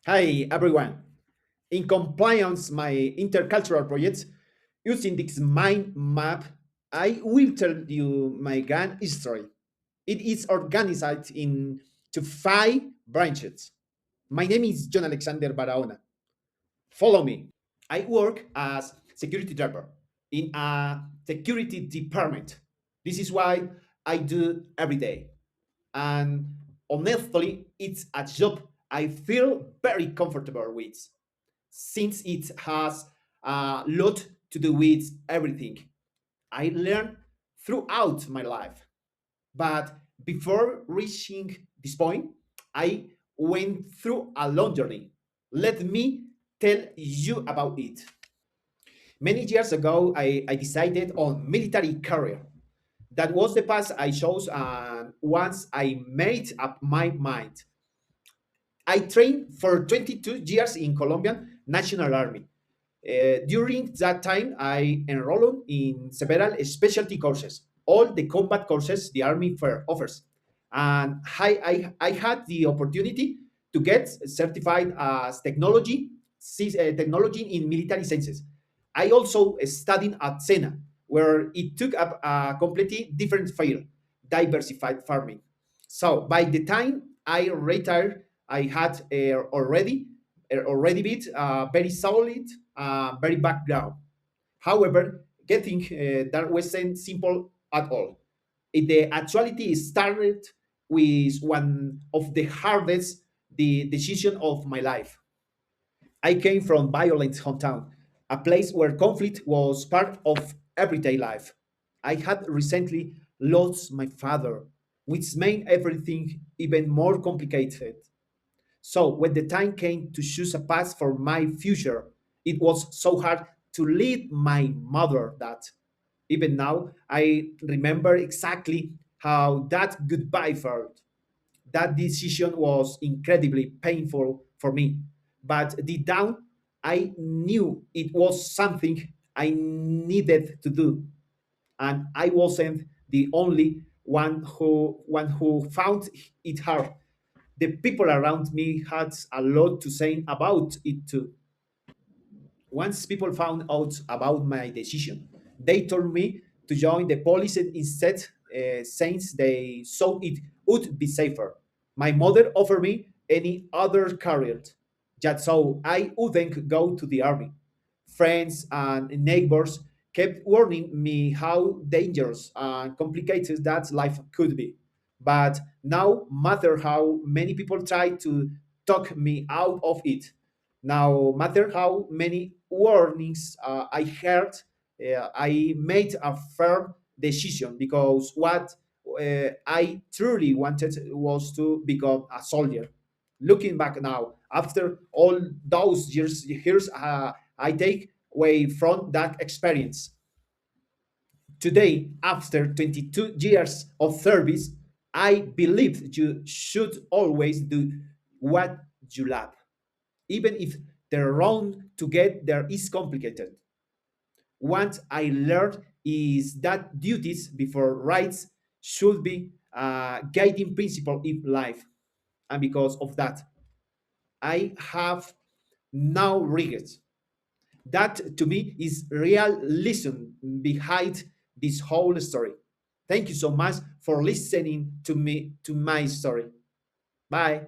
Hi everyone. In compliance my intercultural project, using this mind map, I will tell you my grand history. It is organized into five branches. My name is John Alexander Barahona. Follow me. I work as security driver in a security department. This is what I do every day. And honestly, it's a job I feel very comfortable with since it has a lot to do with everything I learned throughout my life. But before reaching this point, I went through a long journey. Let me tell you about it. Many years ago, I decided on military career. That was the path I chose, and once I made up my mind, I trained for 22 years in Colombian National Army. During that time, I enrolled in several specialty courses, all the combat courses the Army offers. And I had the opportunity to get certified as technology in military sciences. I also studied at Sena, where it took up a completely different field, diversified farming. So by the time I retired, I had already been very solid, very background. However, getting that wasn't simple at all. The actuality started with one of the hardest the decision of my life. I came from violent hometown, a place where conflict was part of everyday life. I had recently lost my father, which made everything even more complicated. So when the time came to choose a path for my future, it was so hard to leave my mother that even now I remember exactly how that goodbye felt. That decision was incredibly painful for me. But deep down, I knew it was something I needed to do. And I wasn't the only one who found it hard. The people around me had a lot to say about it too. Once people found out about my decision, they told me to join the police instead, since they saw it would be safer. My mother offered me any other career, just so I wouldn't go to the army. Friends and neighbors kept warning me how dangerous and complicated that life could be. But no matter how many people tried to talk me out of it, no matter how many warnings I heard, I made a firm decision because what I truly wanted was to become a soldier. Looking back now, after all those years, here's I take away from that experience. Today, after 22 years of service, I believe you should always do what you love, even if the road to get there is complicated. What I learned is that duties before rights should be a guiding principle in life. And because of that, I have no regrets. That to me is real lesson behind this whole story. Thank you so much for listening to me to my story. Bye.